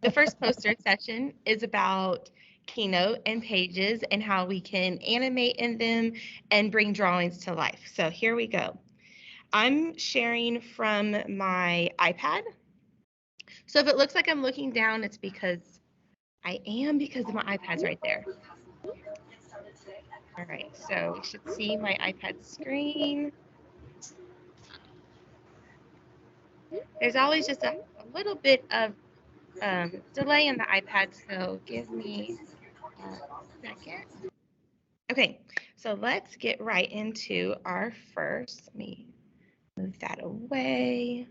The first poster session is about Keynote and Pages and how we can animate in them and bring drawings to life. So here we go. I'm sharing from my iPad. So if it looks like I'm looking down, it's because I am, because my iPad's right there. All right, so you should see my iPad screen. There's always just a little bit of delay in the iPad, so give me a second. Okay, so let's get right into our first. Let me move that away.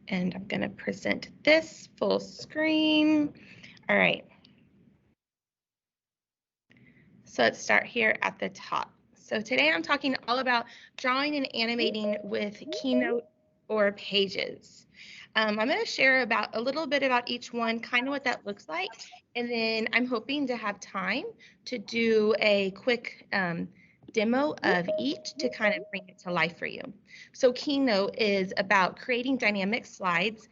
And I'm going to present this full screen. All right. So let's start here at the top. So today I'm talking all about drawing and animating with Keynote or Pages. I'm going to share about a little bit about each one, kind of what that looks like, and then I'm hoping to have time to do a quick demo of each to kind of bring it to life for you. So Keynote is about creating dynamic slides.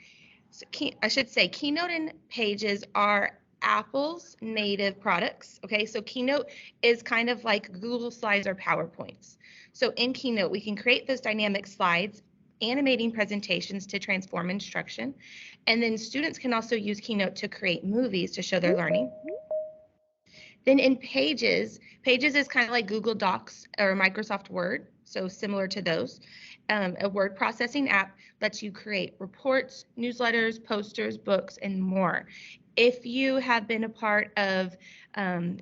So I should say Keynote and Pages are Apple's native products. Okay, so Keynote is kind of like Google Slides or PowerPoints. So in Keynote, we can create those dynamic slides, animating presentations to transform instruction. And then students can also use Keynote to create movies to show their learning. Then in Pages, Pages is kind of like Google Docs or Microsoft Word, so similar to those. A word processing app lets you create reports, newsletters, posters, books, and more. If you have been a part of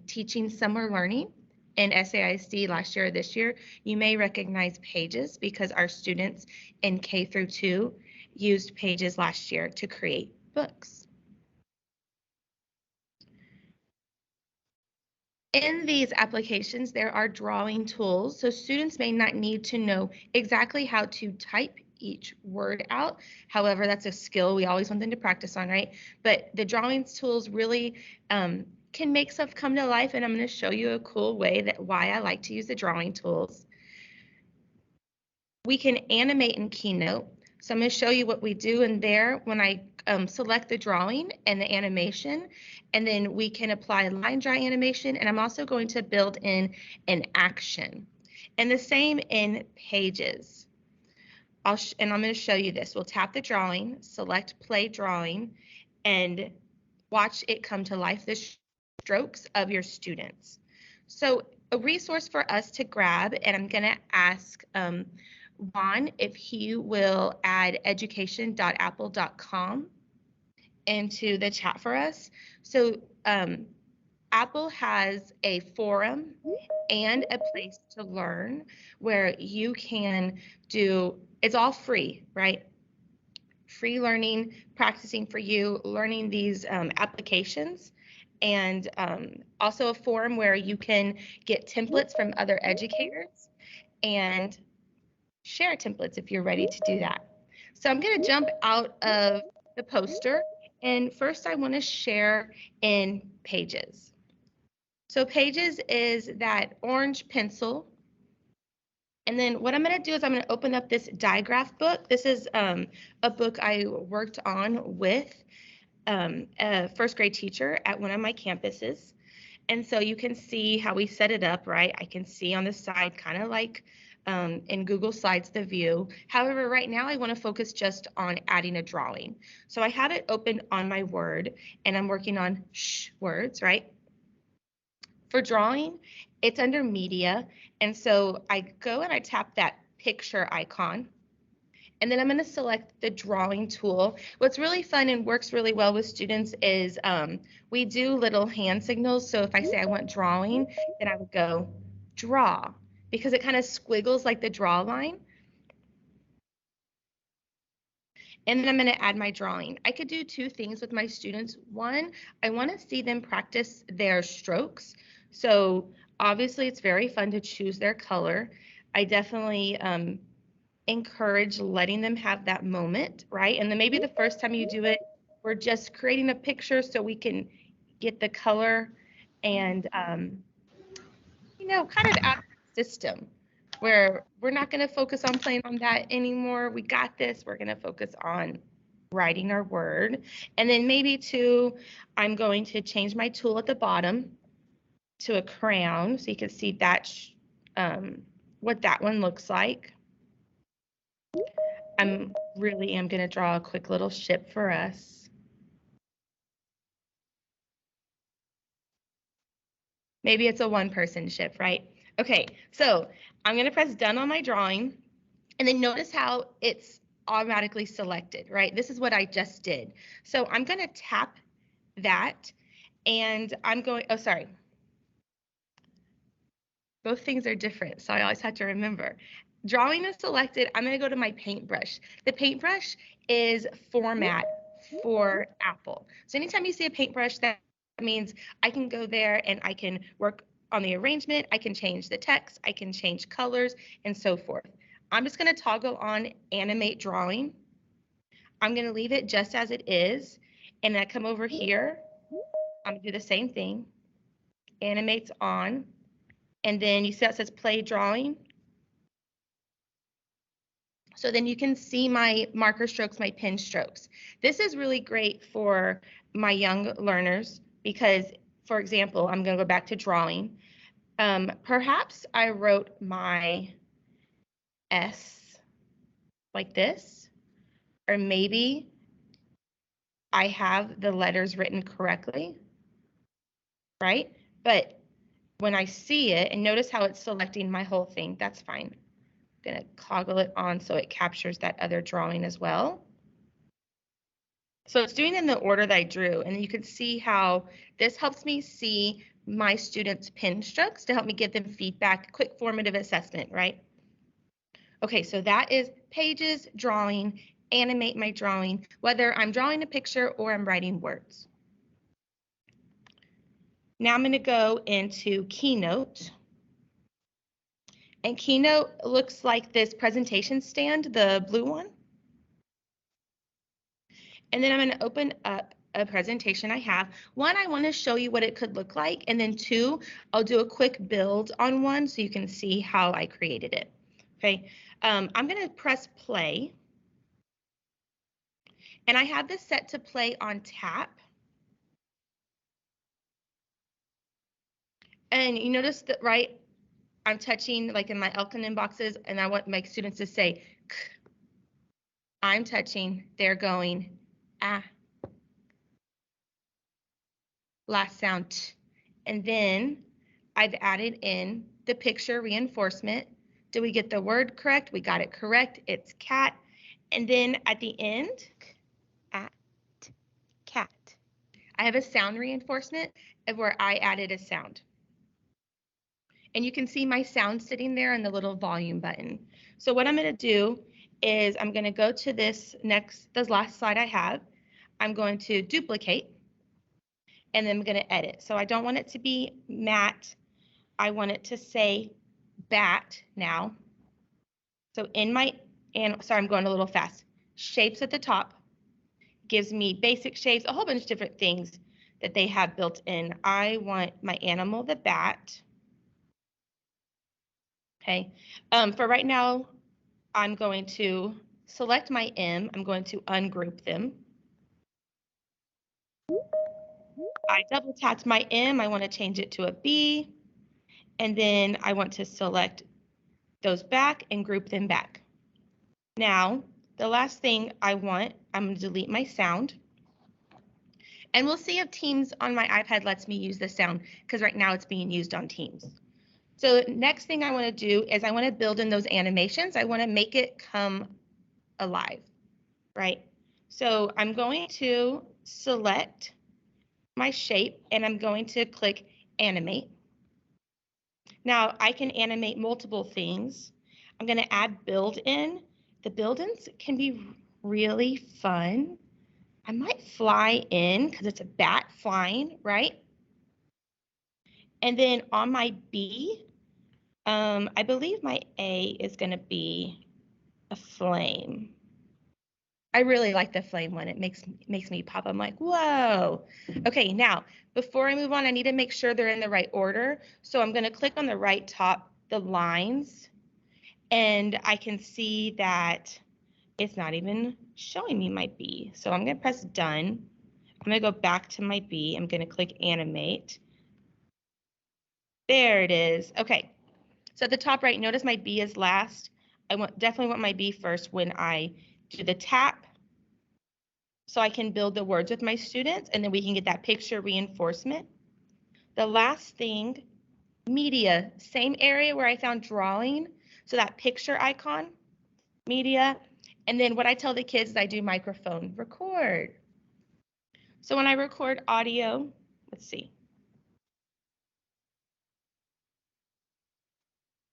teaching summer learning in SAISD last year or this year, you may recognize Pages because our students in K through 2 used Pages last year to create books. In these applications, there are drawing tools, so students may not need to know exactly how to type each word out. However, that's a skill we always want them to practice on, right? But the drawings tools really can make stuff come to life, and I'm going to show you a cool way why I like to use the drawing tools. We can animate in Keynote. So I'm going to show you what we do in there when I select the drawing and the animation, and then we can apply line draw animation, and I'm also going to build in an action. And the same in Pages. And I'm going to show you this. We'll tap the drawing, select play drawing, and watch it come to life, the strokes of your students. So a resource for us to grab, and I'm going to ask Juan if he will add education.apple.com into the chat for us. So Apple has a forum and a place to learn where you can do, it's all free, right? Free learning, practicing for you, learning these applications, and also a forum where you can get templates from other educators and share templates if you're ready to do that. So I'm going to jump out of the poster, and first I want to share in Pages. So Pages is that orange pencil. And then what I'm going to do is I'm going to open up this digraph book. This is a book I worked on with a first grade teacher at one of my campuses. And so you can see how we set it up, right? I can see on the side kind of like in Google Slides the view. However, right now I want to focus just on adding a drawing. So I have it open on my Word, and I'm working on words, right? For drawing, it's under media, and so I go and I tap that picture icon, and then I'm going to select the drawing tool. What's really fun and works really well with students is we do little hand signals. So if I say I want drawing, then I would go draw, because it kind of squiggles like the draw line. And then I'm going to add my drawing. I could do two things with my students. One, I want to see them practice their strokes. So obviously it's very fun to choose their color. I definitely encourage letting them have that moment, right? And then maybe the first time you do it, we're just creating a picture so we can get the color and, you know, kind of out of the system where we're not going to focus on playing on that anymore. We got this. We're going to focus on writing our word. And then maybe too, I'm going to change my tool at the bottom to a crown so you can see that what that one looks like. I'm really am going to draw a quick little ship for us. Maybe it's a one-person ship, right? Okay, so I'm going to press done on my drawing, and then notice how it's automatically selected, right? This is what I just did. So I'm going to tap that, and I'm going, oh, sorry. Both things are different, so I always have to remember. Drawing is selected. I'm going to go to my paintbrush. The paintbrush is format for Apple. So anytime you see a paintbrush, that means I can go there and I can work on the arrangement. I can change the text. I can change colors and so forth. I'm just going to toggle on animate drawing. I'm going to leave it just as it is. And then I come over here. I'm going to do the same thing. Animates on. And then you see that says play drawing. So then you can see my marker strokes, my pen strokes. This is really great for my young learners because, for example, I'm going to go back to drawing. Perhaps I wrote my S like this, or maybe I have the letters written correctly, right? But when I see it, and notice how it's selecting my whole thing, that's fine. I'm going to toggle it on so it captures that other drawing as well. So it's doing in the order that I drew, and you can see how this helps me see my students' pen strokes to help me give them feedback, quick formative assessment, right? Okay, so that is pages, drawing, animate my drawing, whether I'm drawing a picture or I'm writing words. Now I'm going to go into Keynote. And Keynote looks like this presentation stand, the blue one. And then I'm going to open up a presentation I have. One, I want to show you what it could look like. And then two, I'll do a quick build on one so you can see how I created it. Okay, I'm going to press play. And I have this set to play on tap. And you notice that, right, I'm touching like in my Elkin boxes, and I want my students to say, K. I'm touching, they're going, ah. Last sound, t. And then I've added in the picture reinforcement. Did we get the word correct? We got it correct. It's cat. And then at the end, at cat. I have a sound reinforcement of where I added a sound. And you can see my sound sitting there in the little volume button. So what I'm going to do is I'm going to go to this last slide I have. I'm going to duplicate, and then I'm going to edit. So I don't want it to be matte. I want it to say bat now. So sorry, I'm going a little fast. Shapes at the top gives me basic shapes, a whole bunch of different things that they have built in. I want my animal, the bat. Okay, for right now, I'm going to select my M. I'm going to ungroup them. I double tapped my M. I want to change it to a B. And then I want to select those back and group them back. Now, the last thing I'm going to delete my sound. And we'll see if Teams on my iPad lets me use the sound, because right now it's being used on Teams. So next thing I want to do is I want to build in those animations. I want to make it come alive, right? So I'm going to select my shape and I'm going to click animate. Now I can animate multiple things. I'm going to add build in. The build-ins can be really fun. I might fly in because it's a bat flying, right? And then on my B, I believe my A is going to be a flame. I really like the flame one. It makes me pop. I'm like, whoa. Okay, now, before I move on, I need to make sure they're in the right order. So I'm going to click on the right top, the lines, and I can see that it's not even showing me my B. So I'm going to press done. I'm going to go back to my B. I'm going to click animate. There it is. Okay. So at the top right, notice my B is last. I definitely want my B first when I do the tap, so I can build the words with my students, and then we can get that picture reinforcement. The last thing, media, same area where I found drawing, so that picture icon, media, and then what I tell the kids is I do microphone record. So when I record audio, let's see.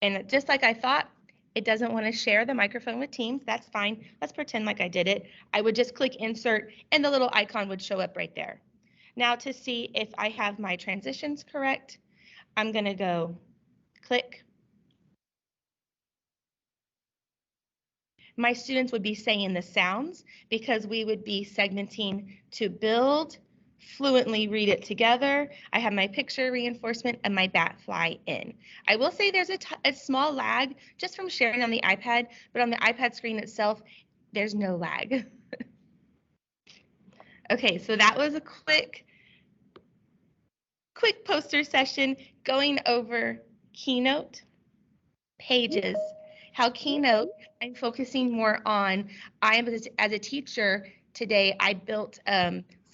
And just like I thought, it doesn't want to share the microphone with Teams. That's fine. Let's pretend like I did it. I would just click insert and the little icon would show up right there. Now to see if I have my transitions correct, I'm going to go click. My students would be saying the sounds because we would be segmenting to build, fluently read it together. I have my picture reinforcement and my bat fly in. I will say there's a small lag just from sharing on the iPad, but on the iPad screen itself, there's no lag. Okay, so that was a quick poster session going over Keynote, Pages, how Keynote, I'm focusing more on, as a teacher today, I built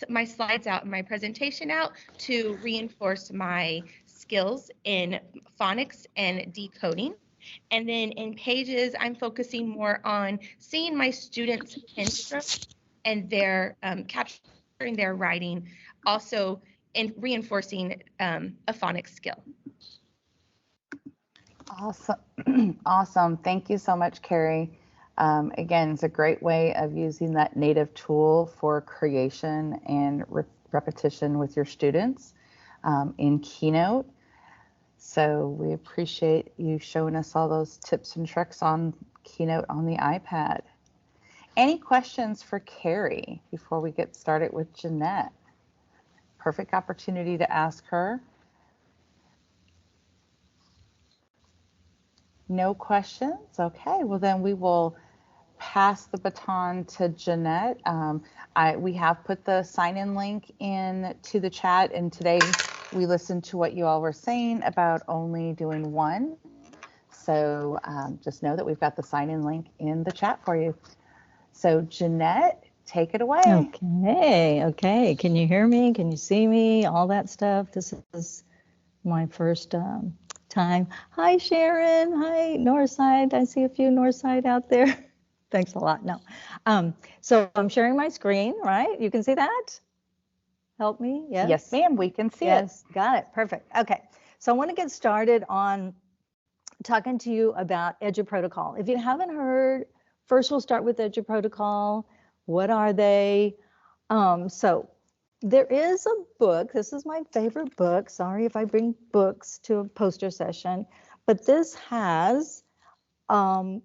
my slides out and my presentation out to reinforce my skills in phonics and decoding. And then in Pages, I'm focusing more on seeing my students' pen stroke and their capturing their writing, also in reinforcing a phonics skill. Awesome. Awesome. Thank you so much, Carrie. Again, it's a great way of using that native tool for creation and repetition with your students in Keynote. So we appreciate you showing us all those tips and tricks on Keynote on the iPad. Any questions for Carrie before we get started with Jeanette? Perfect opportunity to ask her. No questions? Okay, well then we will pass the baton to Jeanette. We have put the sign-in link in to the chat, and today we listened to what you all were saying about only doing one. So just know that we've got the sign-in link in the chat for you. So Jeanette, take it away. Okay. Can you hear me? Can you see me? All that stuff. This is my first time. Hi, Sharon. Hi, Northside. I see a few Northside out there. Thanks a lot. No. So I'm sharing my screen, right? You can see that? Help me? Yes? Yes, ma'am. We can see it. Yes, got it. Perfect. Okay. So I want to get started on talking to you about EduProtocol. If you haven't heard, first we'll start with EduProtocol. What are they? So there is a book. This is my favorite book. Sorry if I bring books to a poster session, but this has called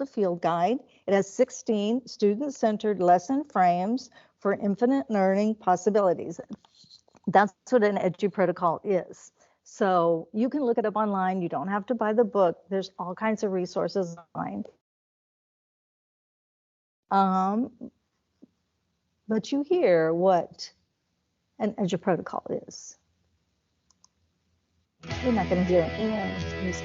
a field guide. It has 16 student-centered lesson frames for infinite learning possibilities. That's what an EduProtocol is. So you can look it up online. You don't have to buy the book. There's all kinds of resources online. But you hear what an EduProtocol is. You're not going to hear it.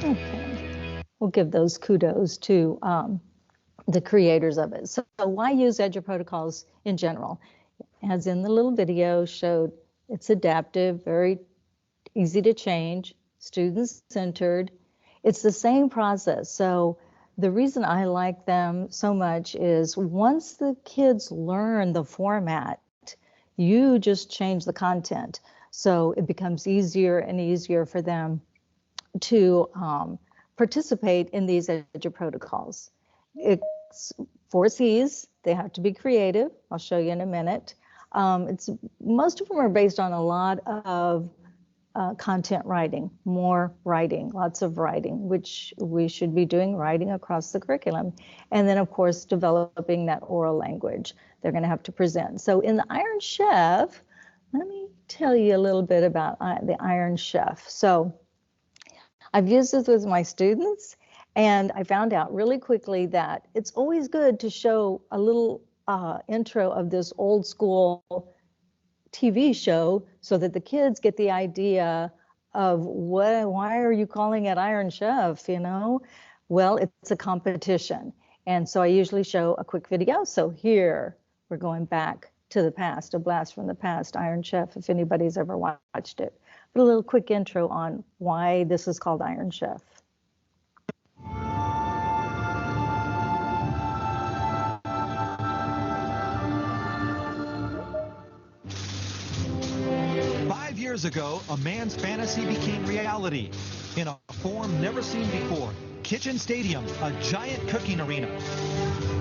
Okay. We'll give those kudos to the creators of it. So why use EduProtocols in general? As in the little video showed, it's adaptive, very easy to change, student-centered. It's the same process. So the reason I like them so much is once the kids learn the format, you just change the content. So it becomes easier and easier for them to participate in these EduProtocols. It's 4 C's. They have to be creative. I'll show you in a minute. Most of them are based on a lot of content writing, more writing, lots of writing, which we should be doing writing across the curriculum. And then, of course, developing that oral language they're going to have to present. So in the Iron Chef, let me tell you a little bit about the Iron Chef. So I've used this with my students, and I found out really quickly that it's always good to show a little intro of this old school TV show so that the kids get the idea of why are you calling it Iron Chef, you know? Well, it's a competition. And so I usually show a quick video. So here we're going back to the past, a blast from the past, Iron Chef, if anybody's ever watched it. But a little quick intro on why this is called Iron Chef. Years ago, a man's fantasy became reality in a form never seen before. Kitchen Stadium, a giant cooking arena.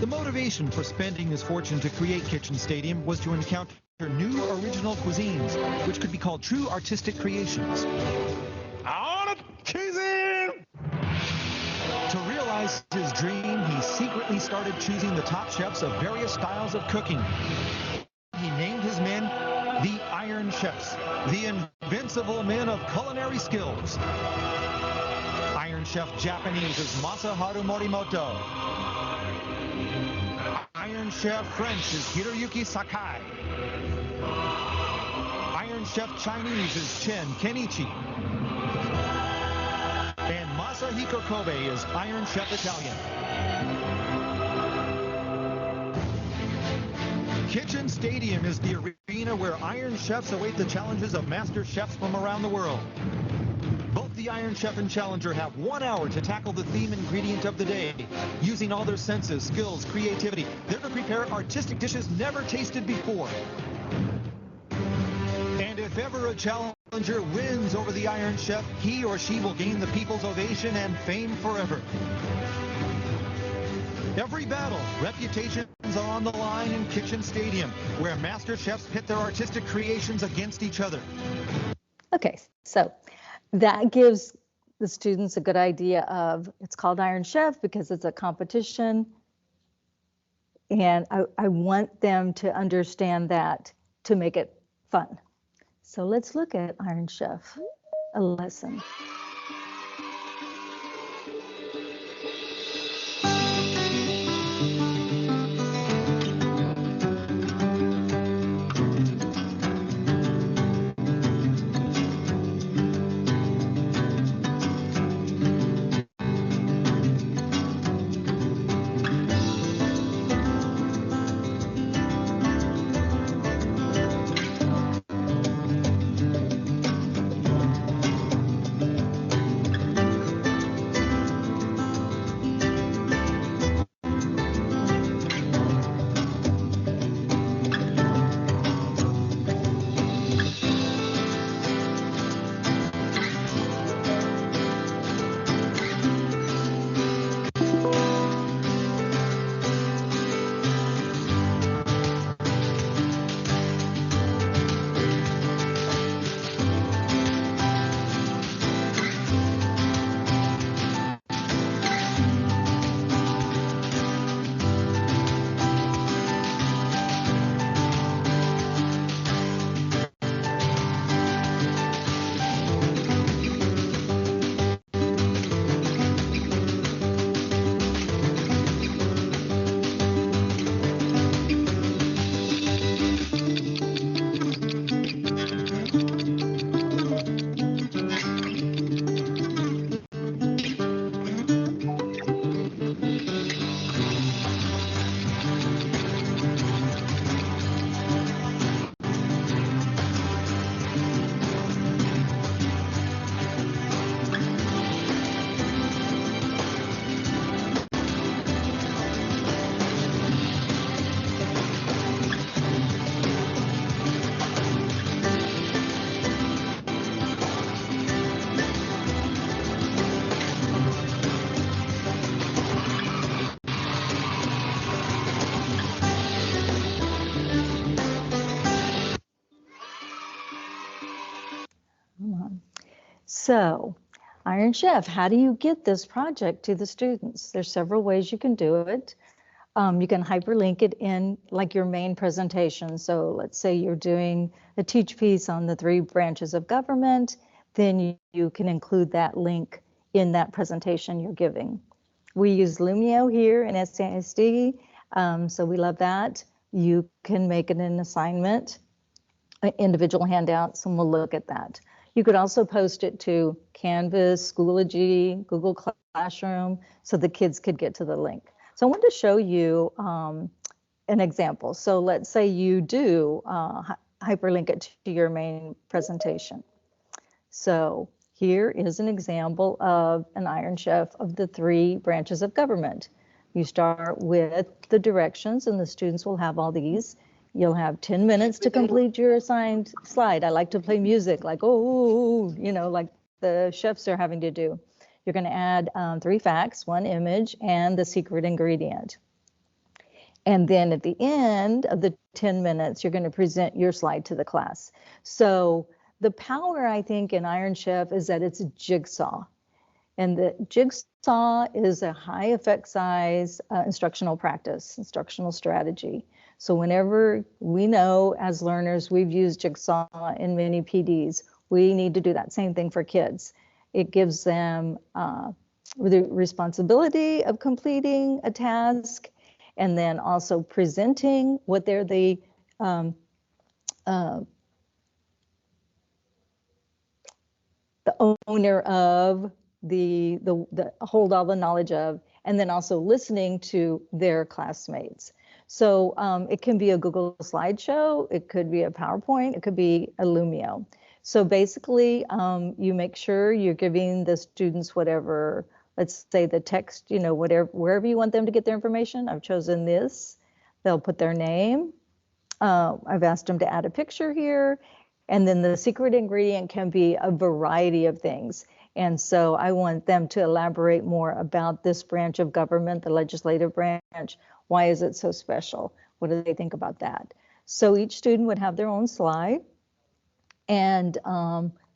The motivation for spending his fortune to create Kitchen Stadium was to encounter new original cuisines, which could be called true artistic creations. I want a cuisine! To realize his dream, he secretly started choosing the top chefs of various styles of cooking. He named his men the Iron Chefs, the invincible men of culinary skills. Iron Chef Japanese is Masaharu Morimoto. Iron Chef French is Hiroyuki Sakai. Iron Chef Chinese is Chen Kenichi. And Masahiko Kobe is Iron Chef Italian. Kitchen Stadium is the arena where Iron Chefs await the challenges of master chefs from around the world. Both the Iron Chef and Challenger have 1 hour to tackle the theme ingredient of the day. Using all their senses, skills, creativity, they're to prepare artistic dishes never tasted before. And if ever a challenger wins over the Iron Chef, he or she will gain the people's ovation and fame forever. Every battle, reputations are on the line in Kitchen Stadium, where master chefs pit their artistic creations against each other. Okay, so that gives the students a good idea of, it's called Iron Chef because it's a competition. And I want them to understand that to make it fun. So let's look at Iron Chef, a lesson. So, Iron Chef, how do you get this project to the students? There's several ways you can do it. You can hyperlink it in like your main presentation. So let's say you're doing a teach piece on the 3 branches of government, then you can include that link in that presentation you're giving. We use Lumio here in SASD, so we love that. You can make it an assignment, individual handouts, and we'll look at that. You could also post it to Canvas, Schoology, Google Classroom, so the kids could get to the link. So I want to show you an example. So let's say you do hyperlink it to your main presentation. So here is an example of an Iron Chef of the 3 branches of government. You start with the directions, and the students will have all these. You'll have 10 minutes to complete your assigned slide. I like to play music, like, oh, you know, like the chefs are having to do. You're going to add 3 facts, 1 image, and the secret ingredient. And then at the end of the 10 minutes, you're going to present your slide to the class. So the power, I think, in Iron Chef is that it's a jigsaw. And the jigsaw is a high effect size instructional practice, instructional strategy. So whenever we know as learners we've used jigsaw in many PDs, we need to do that same thing for kids. It gives them the responsibility of completing a task, and then also presenting what they're the owner of, the hold all the knowledge of, and then also listening to their classmates. So it can be a Google slideshow, it could be a PowerPoint, it could be a Lumio. So basically, you make sure you're giving the students whatever, let's say the text, you know, whatever, wherever you want them to get their information. I've chosen this. They'll put their name. I've asked them to add a picture here. And then the secret ingredient can be a variety of things. And so I want them to elaborate more about this branch of government, the legislative branch. Why is it so special? What do they think about that? So each student would have their own slide, and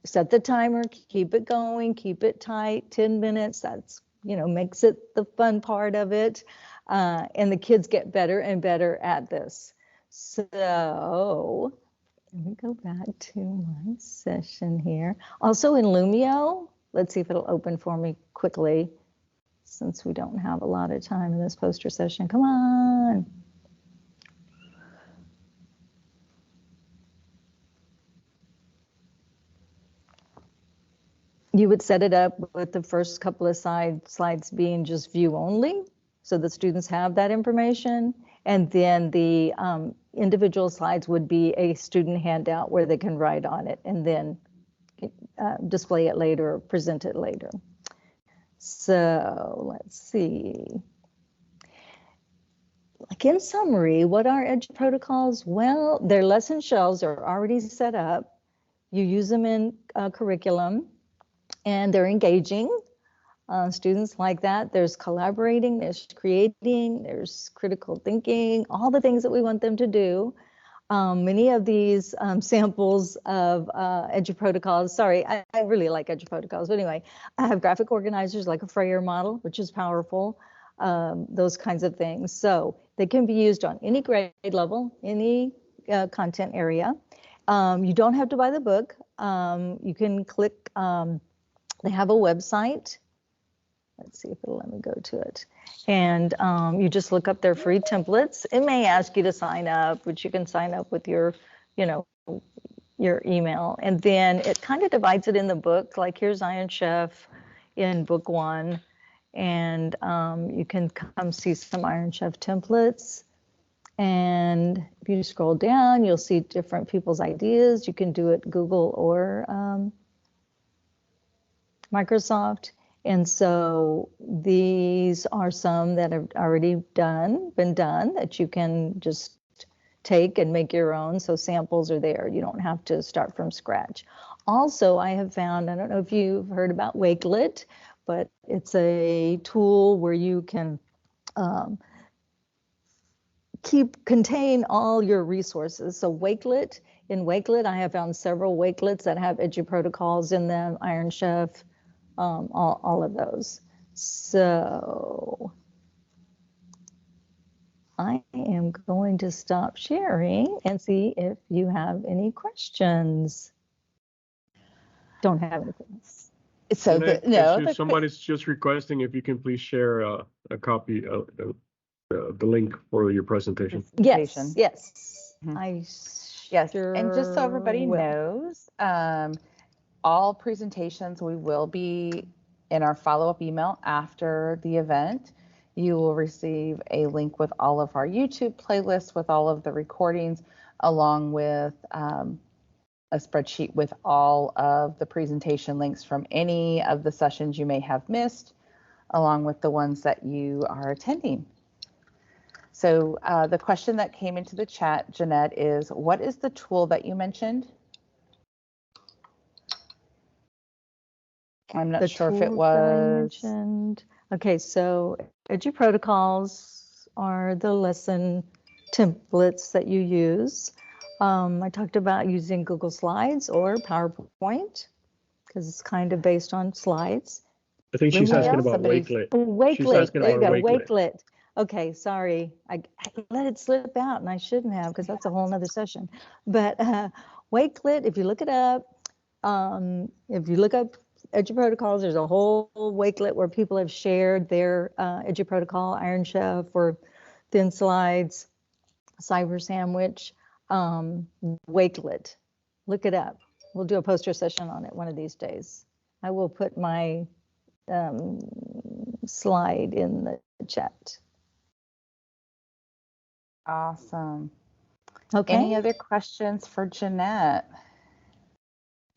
set the timer, keep it going, keep it tight, 10 minutes. That's, you know, makes it the fun part of it. And the kids get better and better at this. So let me go back to my session here. Also in Lumio, let's see if it'll open for me quickly, since we don't have a lot of time in this poster session. Come on. You would set it up with the first couple of slides being just view only, so the students have that information. And then the individual slides would be a student handout where they can write on it and then display it later or present it later. So let's see. Like in summary, what are EduProtocols? Well, their lesson shelves are already set up. You use them in curriculum, and they're engaging. Students like that. There's collaborating, there's creating, there's critical thinking, all the things that we want them to do. Many of these samples of EduProtocols, sorry, I really like EduProtocols, but anyway, I have graphic organizers like a Freyer model, which is powerful, those kinds of things. So they can be used on any grade level, any content area. You don't have to buy the book. You can click, they have a website. Let's see if it'll let me go to it. And you just look up their free templates. It may ask you to sign up, which you can sign up with your, you know, your email. And then it kind of divides it in the book. Like here's Iron Chef in book 1. And you can come see some Iron Chef templates. And if you scroll down, you'll see different people's ideas. You can do it Google or Microsoft. And so these are some that have already been done that you can just take and make your own. So samples are there. You don't have to start from scratch. Also, I have found, I don't know if you've heard about Wakelet, but it's a tool where you can contain all your resources. So Wakelet in Wakelet. I have found several Wakelets that have EduProtocols in them, Iron Chef, all of those. So I am going to stop sharing and see if you have any questions. Don't have anything. So somebody's just requesting if you can please share a copy of the link for your presentation. Yes. Mm-hmm. Yes, Sure and just so everybody will. knows, all presentations we will be in our follow-up email after the event. You will receive a link with all of our YouTube playlists with all of the recordings, along with a spreadsheet with all of the presentation links from any of the sessions you may have missed, along with the ones that you are attending. So the question that came into the chat, Jeanette, is what is the tool that you mentioned? I'm not sure if it was. Okay, so EduProtocols are the lesson templates that you use. I talked about using Google Slides or PowerPoint because it's kind of based on slides. I think she's asking about Wakelet. Wakelet, there you go, Wakelet. Okay, sorry, I let it slip out and I shouldn't have because that's a whole nother session. But Wakelet, if you look it up, EduProtocols, there's a whole Wakelet where people have shared their EduProtocol, Iron Chef, or Thin Slides, Cyber Sandwich, Wakelet. Look it up. We'll do a poster session on it one of these days. I will put my slide in the chat. Awesome. Okay. Any other questions for Jeanette?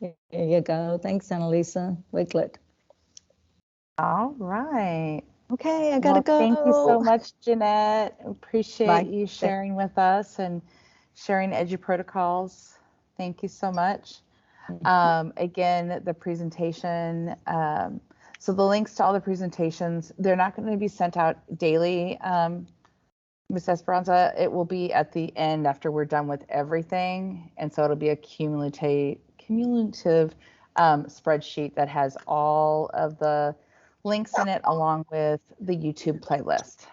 There you go. Thanks, Annalisa. Wakelet. All right. Okay, I gotta go. Thank you so much, Jeanette. Appreciate you sharing with us and sharing EduProtocols. Thank you so much. Again, the presentation, so the links to all the presentations, they're not going to be sent out daily, Ms. Esperanza. It will be at the end after we're done with everything. And so it'll be a cumulative spreadsheet that has all of the links in it along with the YouTube playlist.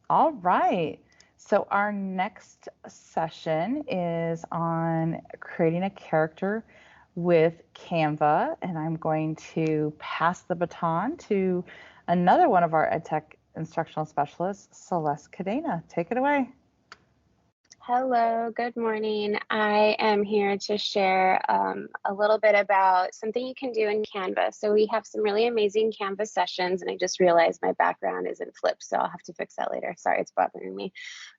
All right. So our next session is on creating a character with Canva, and I'm going to pass the baton to another one of our EdTech instructional specialists, Celeste Cadena. Take it away. Hello, good morning. I am here to share a little bit about something you can do in Canva. So we have some really amazing Canva sessions, and I just realized my background isn't flipped, so I'll have to fix that later. Sorry, it's bothering me.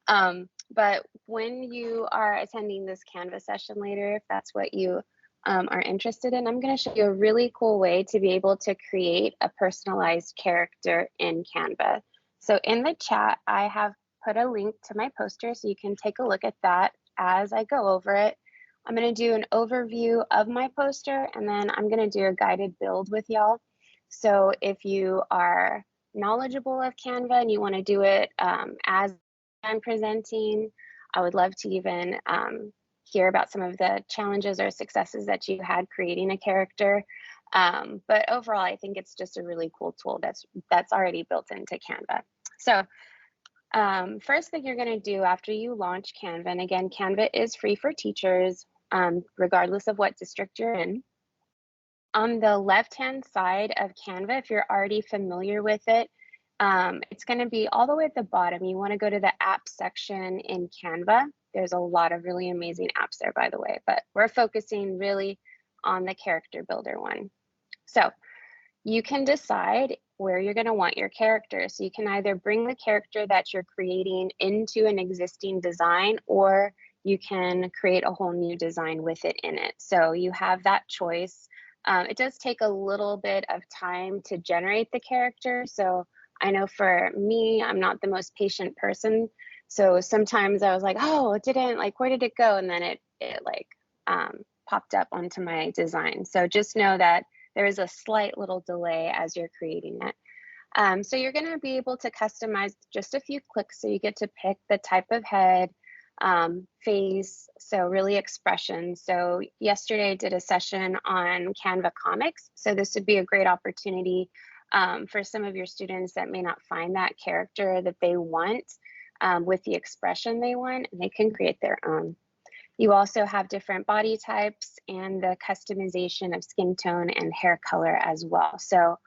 But when you are attending this Canva session later, if that's what you are interested in, I'm going to show you a really cool way to be able to create a personalized character in Canva. So in the chat, I have put a link to my poster so you can take a look at that as I go over it. I'm going to do an overview of my poster, and then I'm going to do a guided build with y'all. So if you are knowledgeable of Canva and you want to do it as I'm presenting, I would love to even hear about some of the challenges or successes that you had creating a character. But overall, I think it's just a really cool tool that's already built into Canva. So first thing you're going to do after you launch Canva, and again, Canva is free for teachers, regardless of what district you're in. On the left-hand side of Canva, if you're already familiar with it, it's going to be all the way at the bottom. You want to go to the app section in Canva. There's a lot of really amazing apps there, by the way, but we're focusing really on the character builder one. So you can decide where you're going to want your character. So you can either bring the character that you're creating into an existing design, or you can create a whole new design with it in it. So you have that choice. It does take a little bit of time to generate the character. So I know for me, I'm not the most patient person. So sometimes I was like, oh, it didn't, like, where did it go? And then it popped up onto my design. So just know that there is a slight little delay as you're creating it. So you're going to be able to customize just a few clicks. So you get to pick the type of head, face, so really expression. So yesterday I did a session on Canva comics. So this would be a great opportunity for some of your students that may not find that character that they want with the expression they want, and they can create their own. You also have different body types and the customization of skin tone and hair color as well. So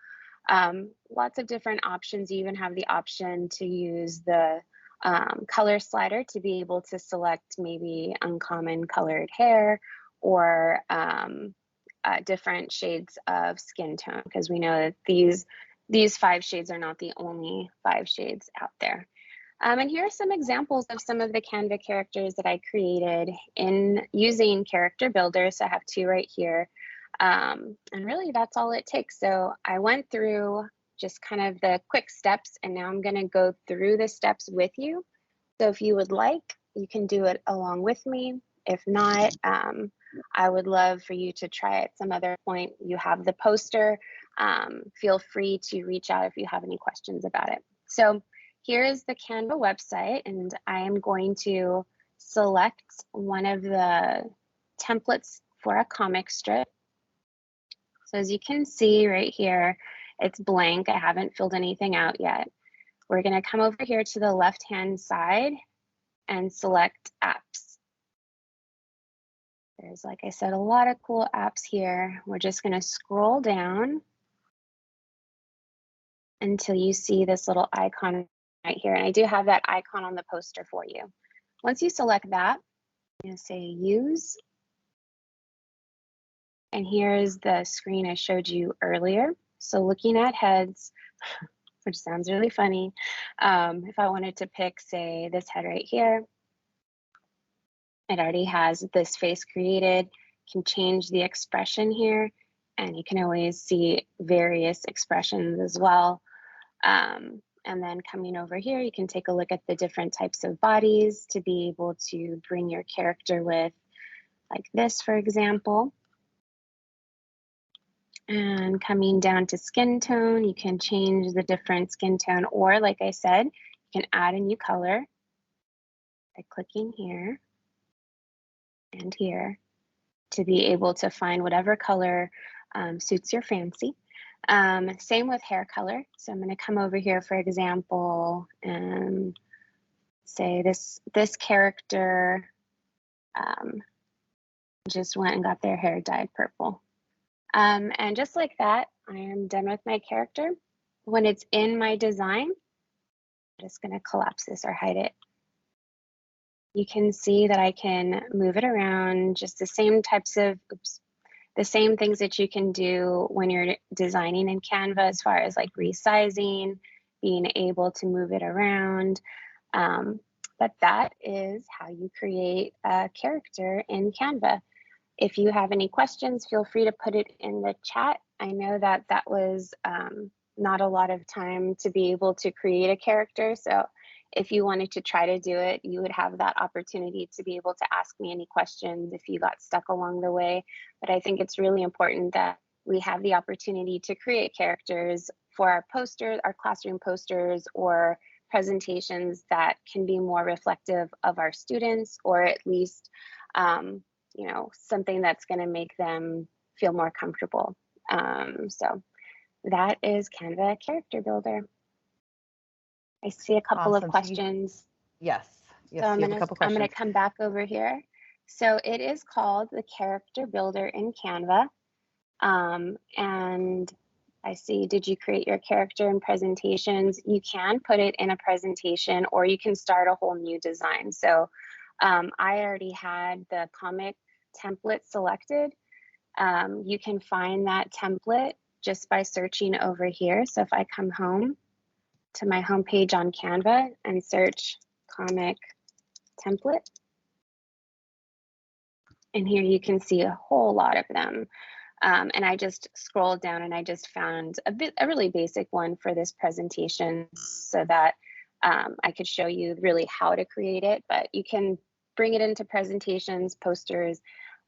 lots of different options. You even have the option to use the color slider to be able to select maybe uncommon colored hair or different shades of skin tone, because we know that these 5 shades are not the only 5 shades out there. And here are some examples of some of the Canva characters that I created in using character builders. So I have 2 right here. And really that's all it takes. So I went through just kind of the quick steps, and now I'm going to go through the steps with you. So if you would like, you can do it along with me. If not, I would love for you to try at some other point. You have the poster. Feel free to reach out if you have any questions about it. So here is the Canva website, and I am going to select one of the templates for a comic strip. So as you can see right here, it's blank. I haven't filled anything out yet. We're going to come over here to the left-hand side and select apps. There's, like I said, a lot of cool apps here. We're just going to scroll down until you see this little icon right here. And I do have that icon on the poster for you. Once you select that, I'm going to say use. And here's the screen I showed you earlier. So looking at heads, which sounds really funny. If I wanted to pick, say, this head right here, it already has this face created. You can change the expression here, and you can always see various expressions as well. And then coming over here, you can take a look at the different types of bodies to be able to bring your character with, like this, for example. And coming down to skin tone, you can change the different skin tone, or like I said, you can add a new color by clicking here and here to be able to find whatever color suits your fancy. Same with hair color. So I'm going to come over here, for example, and say this character just went and got their hair dyed purple. And just like that, I am done with my character. When it's in my design, I'm just going to collapse this or hide it. You can see that I can move it around, just the same types of, the same things that you can do when you're designing in Canva, as far as like resizing, being able to move it around. But that is how you create a character in Canva. If you have any questions, feel free to put it in the chat. I know that that was not a lot of time to be able to create a character. So if you wanted to try to do it, you would have that opportunity to be able to ask me any questions if you got stuck along the way. But I think it's really important that we have the opportunity to create characters for our posters, our classroom posters, or presentations that can be more reflective of our students, or at least you know, something that's going to make them feel more comfortable. So that is Canva Character Builder. I see a couple of questions. Yes. So I'm going to come back over here. So it is called the Character Builder in Canva. And I see, did you create your character in presentations? You can put it in a presentation, or you can start a whole new design. So I already had the comic template selected. You can find that template just by searching over here. So if I come home to my home page on Canva and search comic template, and here you can see a whole lot of them. And I just scrolled down and I just found a really basic one for this presentation, so that I could show you really how to create it. But you can bring it into presentations, posters,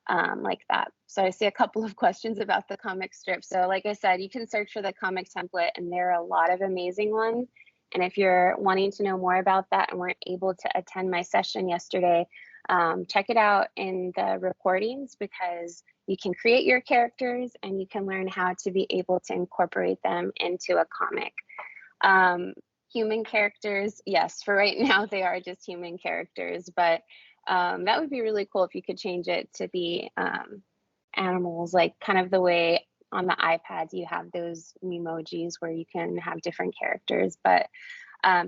like that. So I see a couple of questions about the comic strip. So like I said, you can search for the comic template, and there are a lot of amazing ones. And if you're wanting to know more about that and weren't able to attend my session yesterday, check it out in the recordings, because you can create your characters and you can learn how to be able to incorporate them into a comic. Human characters, yes, for right now, they are just human characters, but that would be really cool if you could change it to be animals, like kind of the way on the iPads you have those emojis where you can have different characters. But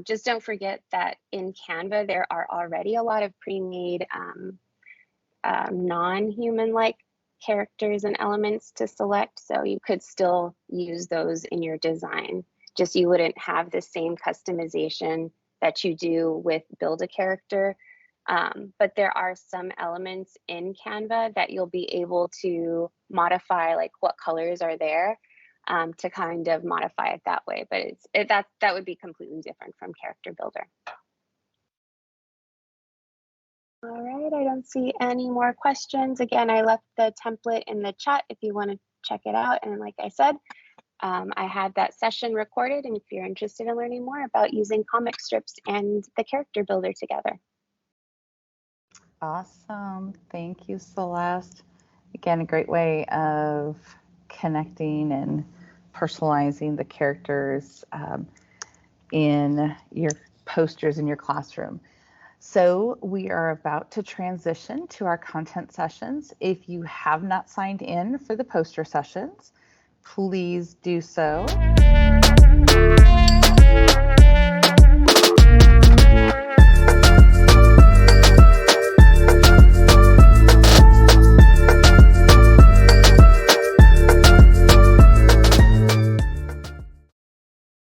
just don't forget that in Canva, there are already a lot of pre-made non-human-like characters and elements to select. So you could still use those in your design. Just you wouldn't have the same customization that you do with build a character. But there are some elements in Canva that you'll be able to modify, like what colors are there, to kind of modify it that way. But that would be completely different from Character Builder. All right, I don't see any more questions. Again, I left the template in the chat if you want to check it out. And like I said, I had that session recorded, and if you're interested in learning more about using comic strips and the Character Builder together. Awesome. Thank you, Celeste. Again, a great way of connecting and personalizing the characters in your posters in your classroom. So we are about to transition to our content sessions. If you have not signed in for the poster sessions, please do so.